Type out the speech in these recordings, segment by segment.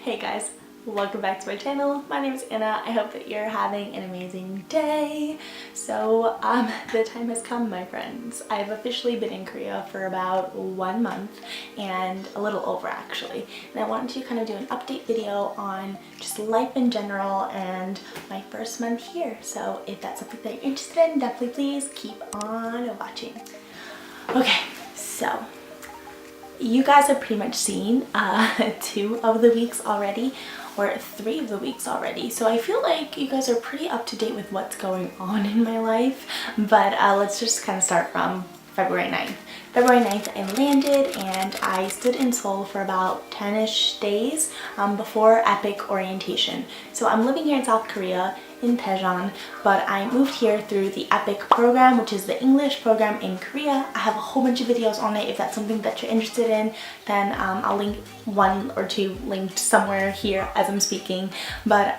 Hey guys, welcome back to my channel. My name is Anna. I hope that you're having an amazing day. So the time has come, my friends. I've officially been in Korea for about 1 month and a little over actually. And I wanted to kind of do an update video on just life in general and my first month here. So if that's something that you're interested in, definitely please keep on watching. Okay, so you guys have pretty much seen 2 of the weeks already, or 3 of the weeks already, so I feel like you guys are pretty up to date with what's going on in my life. But let's just kind of start from February 9th. February 9th I landed and I stood in Seoul for about 10-ish days before Epic orientation. So I'm living here in South Korea in Daejeon, but I moved here through the Epic program, which is the English program in Korea. I have a whole bunch of videos on it. If that's something that you're interested in, then I'll link 1 or 2 linked somewhere here as I'm speaking. But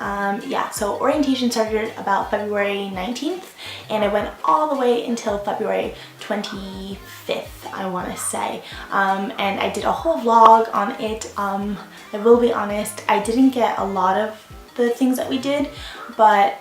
yeah, so orientation started about February 19th and it went all the way until February 25th, I want to say. And I did a whole vlog on it. I will be honest, I didn't get a lot of the things that we did, but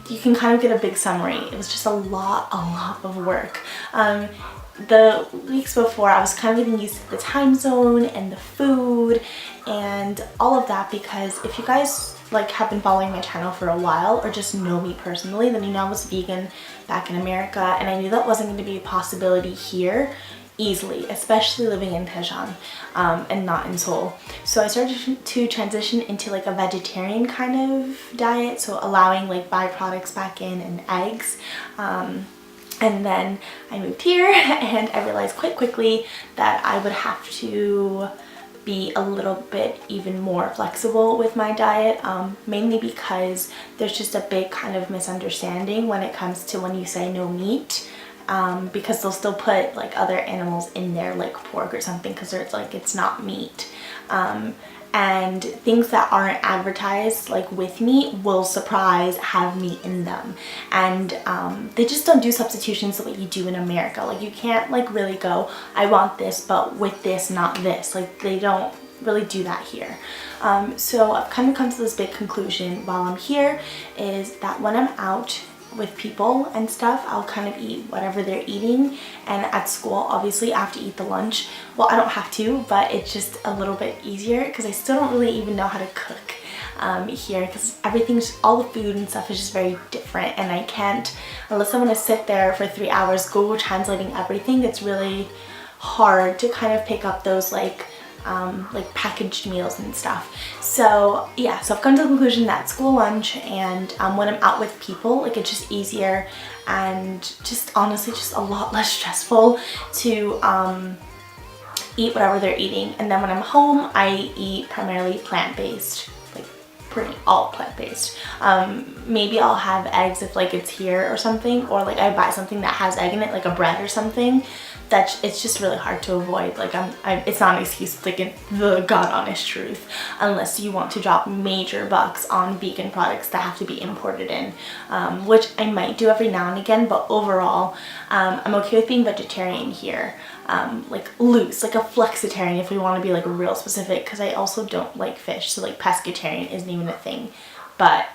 you can kind of get a big summary. It was just a lot of work. The weeks before I was kind of getting used to the time zone and the food and all of that, because if you guys have been following my channel for a while or just know me personally, then you know I was vegan back in America and I knew that wasn't going to be a possibility here easily, especially living in Daejeon and not in Seoul. So I started to transition into a vegetarian kind of diet, so allowing byproducts back in and eggs. And then I moved here and I realized quite quickly that I would have to be a little bit even more flexible with my diet, mainly because there's just a big kind of misunderstanding when it comes to when you say no meat. Because they'll still put other animals in there, like pork or something, because it's not meat. And things that aren't advertised with meat will have meat in them. And they just don't do substitutions the way you do in America. You can't really go, I want this but with this, not this. They don't really do that here. So I've kind of come to this big conclusion while I'm here, is that when I'm out with people and stuff, I'll kind of eat whatever they're eating. And at school, obviously I have to eat the lunch. Well, I don't have to, but it's just a little bit easier because I still don't really even know how to cook here, because all the food and stuff is just very different, and I can't, unless I want to sit there for 3 hours Google translating everything, it's really hard to kind of pick up those packaged meals and stuff. So yeah, so I've come to the conclusion that school lunch and when I'm out with people, it's just easier and just honestly just a lot less stressful to eat whatever they're eating. And then when I'm home, I eat primarily plant-based, pretty all plant-based. Maybe I'll have eggs if it's here or something, or I buy something that has egg in it, like a bread or something. It's just really hard to avoid. It's not an excuse, it's the god honest truth, unless you want to drop major bucks on vegan products that have to be imported in, which I might do every now and again, but overall I'm okay with being vegetarian here. Loose, a flexitarian if we want to be real specific, because I also don't like fish, so pescatarian isn't even a thing. But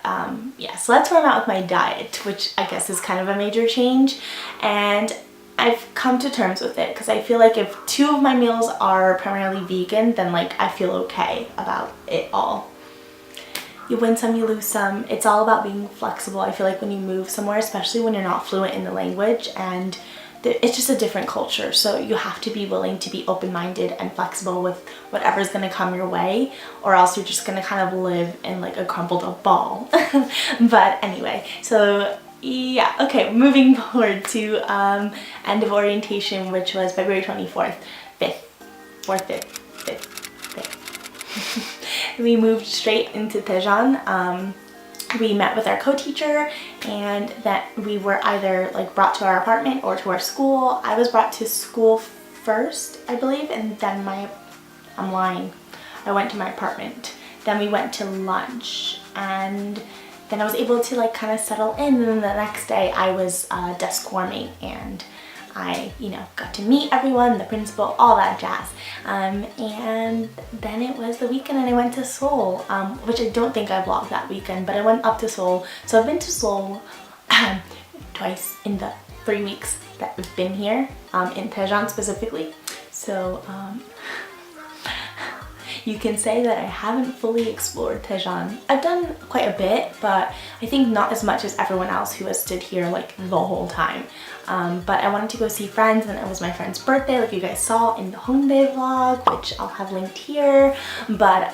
yeah, so that's where I'm at with my diet, which I guess is kind of a major change, and I've come to terms with it, because I feel if 2 of my meals are primarily vegan, then I feel okay about it all. You win some, you lose some. It's all about being flexible. I feel when you move somewhere, especially when you're not fluent in the language, and it's just a different culture, so you have to be willing to be open-minded and flexible with whatever's going to come your way, or else you're just going to kind of live in a crumpled up ball. But anyway, so yeah, okay, moving forward to end of orientation, which was February 24th, 5th. We moved straight into Daejeon. We met with our co-teacher, and that we were either brought to our apartment or to our school. I was brought to school first, I believe, and then I'm lying, I went to my apartment. Then we went to lunch, and then I was able to kind of settle in, and then the next day I was desk warming, and I, got to meet everyone, the principal, all that jazz. And then it was the weekend and I went to Seoul, which I don't think I vlogged that weekend, but I went up to Seoul. So I've been to Seoul twice in the 3 weeks that we've been here, in Daejeon specifically. So you can say that I haven't fully explored Daejeon. I've done quite a bit, but I think not as much as everyone else who has stood here like the whole time. But I wanted to go see friends, and it was my friend's birthday, like you guys saw in the Hongdae vlog, which I'll have linked here. But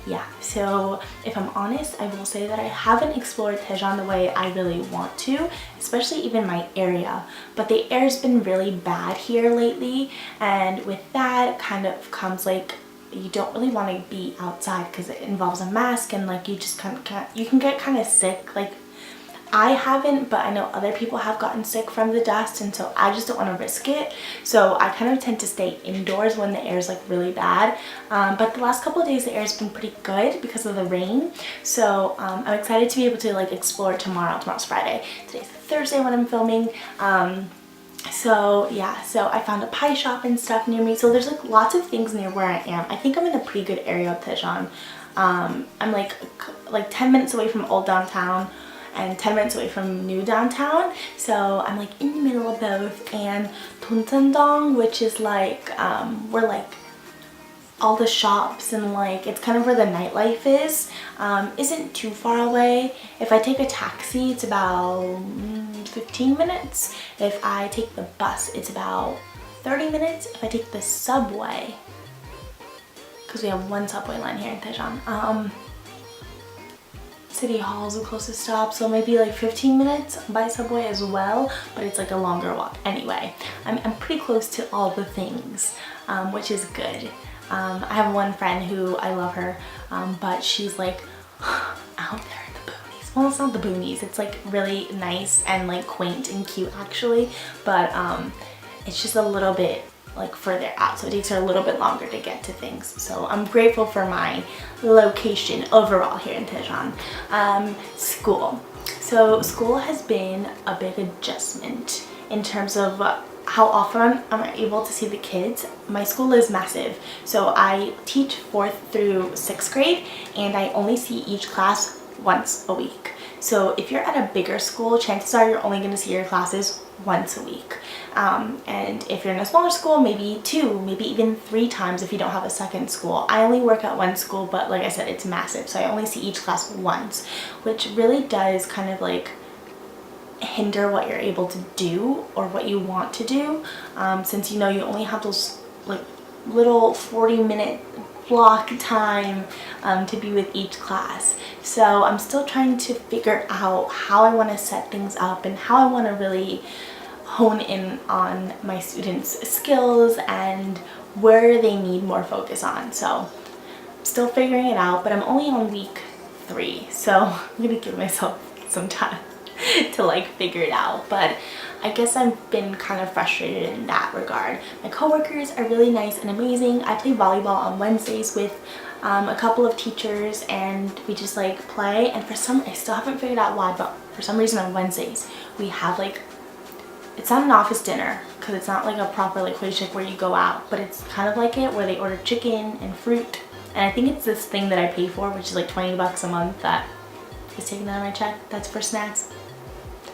yeah, so if I'm honest, I will say that I haven't explored Daejeon the way I really want to, especially even my area. But the air's been really bad here lately, and with that kind of comes like, you don't really want to be outside because it involves a mask, and like you just you can get kind of sick. Like I haven't, but I know other people have gotten sick from the dust, and so I just don't want to risk it. So I kind of tend to stay indoors when the air is like really bad. But the last couple of days the air's been pretty good because of the rain. So I'm excited to be able to like explore tomorrow. Tomorrow's Friday. Today's Thursday when I'm filming. So yeah, so I found a pie shop and stuff near me. So there's like lots of things near where I am. I think I'm in a pretty good area of Daejeon. I'm like 10 minutes away from old downtown and 10 minutes away from new downtown. So I'm like in the middle of both. And Dong, which is like where like all the shops and like it's kind of where the nightlife is, isn't too far away. If I take a taxi, it's about 15 minutes. If I take the bus, it's about 30 minutes. If I take the subway, because we have one subway line here in Daejeon, City Hall is the closest stop, so maybe like 15 minutes by subway as well, but it's like a longer walk. Anyway, I'm pretty close to all the things, which is good. I have one friend who, I love her, but she's like out there in the boonies. Well, it's not the boonies, it's like really nice and like quaint and cute actually, but it's just a little bit like further out, so it takes her a little bit longer to get to things. So I'm grateful for my location overall here in Daejeon. School. So school has been a big adjustment in terms of how often I'm able to see the kids. My school is massive, so I teach 4th through 6th grade, and I only see each class once a week. So if you're at a bigger school, chances are you're only going to see your classes once a week. And if you're in a smaller school, maybe 2, maybe even 3 times if you don't have a second school. I only work at one school, but like I said, it's massive, so I only see each class once, which really does kind of like hinder what you're able to do or what you want to do, since you only have those like little 40-minute block time to be with each class. So I'm still trying to figure out how I want to set things up and how I want to really hone in on my students' skills and where they need more focus on. So I'm still figuring it out, but I'm only on week 3, so I'm gonna give myself some time to like figure it out. But I guess I've been kind of frustrated in that regard. My coworkers are really nice and amazing. I play volleyball on Wednesdays with a couple of teachers, and we just like play, and I still haven't figured out why, but for some reason on Wednesdays we have like, it's not an office dinner because it's not like a proper like hojick where you go out, but it's kind of like it where they order chicken and fruit, and I think it's this thing that I pay for, which is like 20 bucks a month that is taken out of my check. That's for snacks.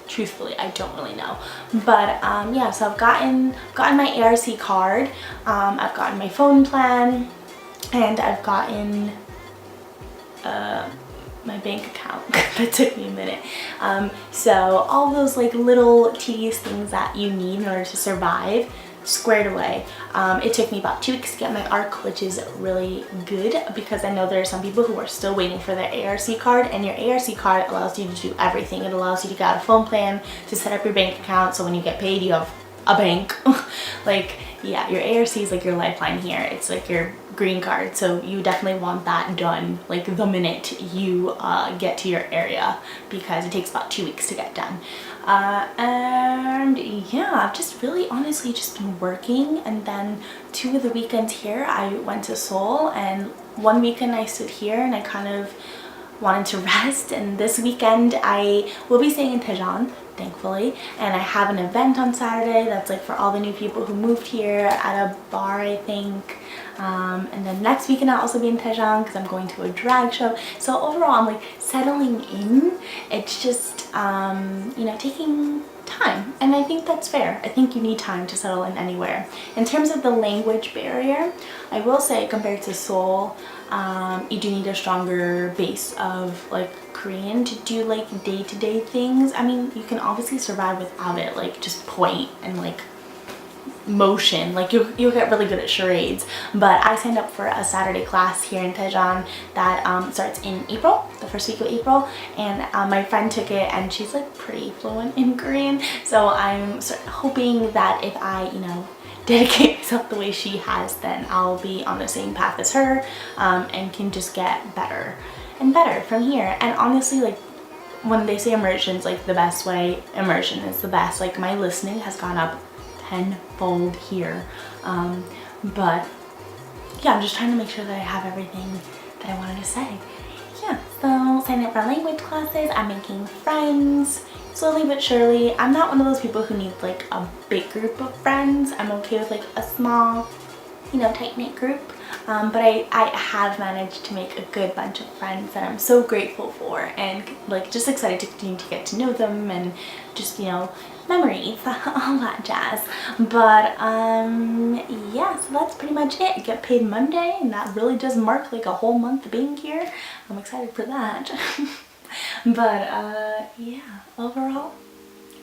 Truthfully, I don't really know, but yeah, so I've gotten my ARC card, I've gotten my phone plan, and I've gotten my bank account. That took me a minute. So all those like little tedious things that you need in order to survive squared away. It took me about 2 weeks to get my ARC, which is really good because I know there are some people who are still waiting for their ARC card, and your ARC card allows you to do everything. It allows you to get a phone plan, to set up your bank account, so when you get paid you have a bank. Like, yeah, your ARC is like your lifeline here. It's like your green card, so you definitely want that done like the minute you get to your area, because it takes about 2 weeks to get done. And yeah, I've just really honestly just been working, and then 2 of the weekends here I went to Seoul, and 1 weekend I stood here and I kind of wanted to rest, and this weekend I will be staying in Daejeon, thankfully. And I have an event on Saturday that's like for all the new people who moved here at a bar, I think. And then next weekend I'll also be in Daejeon because I'm going to a drag show. So overall, I'm like settling in. It's just, you know, taking time, and I think that's fair. I think you need time to settle in anywhere. In terms of the language barrier, I will say compared to Seoul, you do need a stronger base of like Korean to do like day-to-day things. I mean, you can obviously survive without it, like just point and like motion, like you'll get really good at charades. But I signed up for a Saturday class here in Daejeon that starts in April, the first week of April, and my friend took it and she's like pretty fluent in Korean, so I'm hoping that if I, you know, dedicate myself the way she has, then I'll be on the same path as her, and can just get better and better from here. And honestly, like when they say immersion's like the best way, immersion is the best. Like my listening has gone up tenfold here, but yeah, I'm just trying to make sure that I have everything that I wanted to say. Yeah, so signing up for language classes, I'm making friends slowly but surely. I'm not one of those people who need like a big group of friends. I'm okay with like a small, you know, tight-knit group, but I have managed to make a good bunch of friends that I'm so grateful for, and like just excited to continue to get to know them, and just, you know, memories, all that jazz. But yeah, so that's pretty much it. I get paid Monday, and that really does mark like a whole month of being here. I'm excited for that. But yeah, overall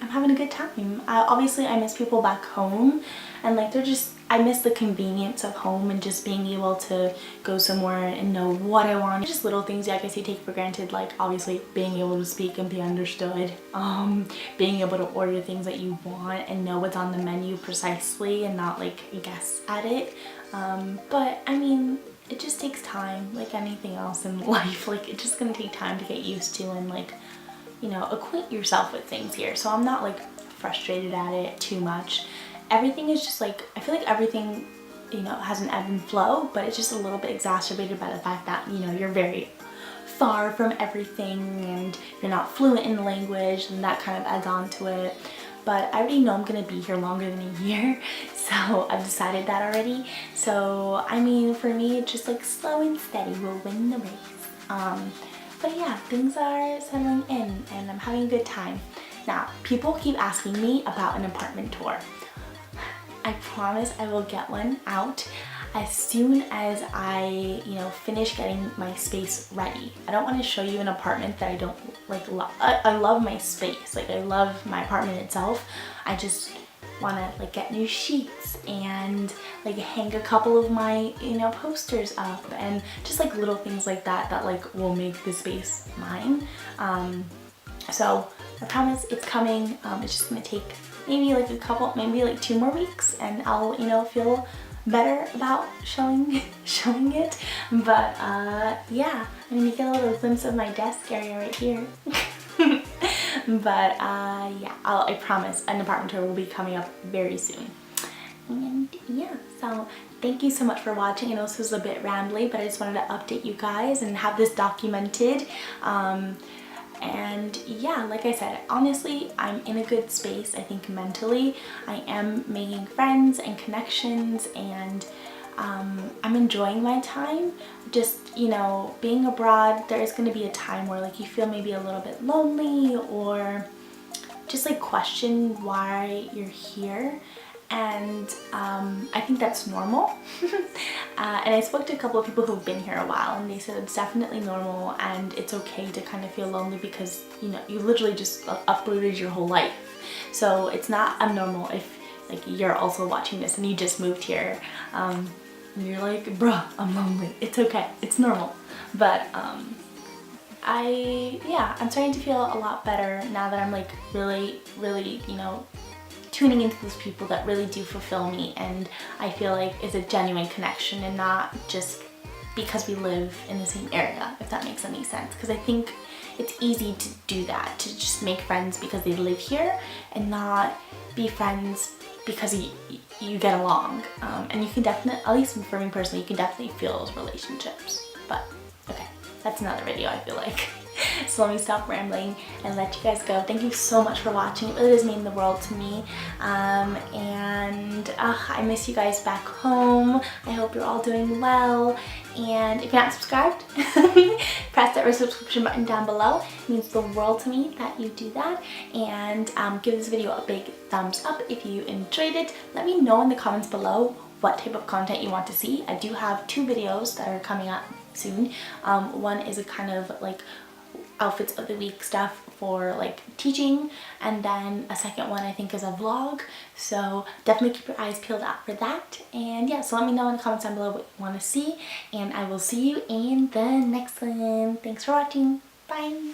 I'm having a good time. Obviously I miss people back home, and like they're just, I miss the convenience of home and just being able to go somewhere and know what I want. Just little things I guess you take for granted, like obviously being able to speak and be understood, being able to order things that you want and know what's on the menu precisely and not like guess at it. But I mean, it just takes time, like anything else in life. Like it's just gonna take time to get used to and like, you know, acquaint yourself with things here. So I'm not like frustrated at it too much. Everything is just like, I feel like everything, you know, has an ebb and flow, but it's just a little bit exacerbated by the fact that, you know, you're very far from everything and you're not fluent in the language, and that kind of adds on to it. But I already know I'm gonna be here longer than a year, so I've decided that already. So I mean, for me, it's just like slow and steady will win the race. But yeah, things are settling in and I'm having a good time. Now, people keep asking me about an apartment tour. I promise I will get one out as soon as I, you know, finish getting my space ready. I don't want to show you an apartment that I don't like love. I love my space, like I love my apartment itself. I just want to like get new sheets and like hang a couple of my, you know, posters up, and just like little things like that that like will make the space mine. So I promise it's coming. It's just gonna take maybe like a couple, maybe like 2 more weeks, and I'll, you know, feel better about showing it. But yeah, I'm gonna get a little glimpse of my desk area right here. But yeah, I promise an apartment tour will be coming up very soon. And yeah, so thank you so much for watching. I know this was a bit rambly, but I just wanted to update you guys and have this documented. And yeah, like I said, honestly, I'm in a good space. I think mentally I am making friends and connections, and I'm enjoying my time. Just, you know, being abroad, there is going to be a time where like you feel maybe a little bit lonely or just like question why you're here. And I think that's normal. And I spoke to a couple of people who've been here a while, and they said it's definitely normal and it's okay to kind of feel lonely because, you know, you literally just uprooted your whole life. So it's not abnormal if like you're also watching this and you just moved here, and you're like, bruh, I'm lonely. It's okay, it's normal. But I'm starting to feel a lot better now that I'm like really, you know, tuning into those people that really do fulfill me, and I feel like it's a genuine connection and not just because we live in the same area, if that makes any sense. Because I think it's easy to do that, to just make friends because they live here and not be friends because you get along. And you can definitely, at least for me personally, you can definitely feel those relationships. But okay, that's another video, I feel like. So let me stop rambling and let you guys go. Thank you so much for watching. It really does mean the world to me. I miss you guys back home. I hope you're all doing well. And if you're not subscribed, press that red subscription button down below. It means the world to me that you do that. And give this video a big thumbs up if you enjoyed it. Let me know in the comments below what type of content you want to see. I do have 2 videos that are coming up soon. One is a kind of like outfits of the week stuff for like teaching, and then a second one I think is a vlog, so definitely keep your eyes peeled out for that. And yeah, so let me know in the comments down below what you want to see, and I will see you in the next one. Thanks for watching. Bye.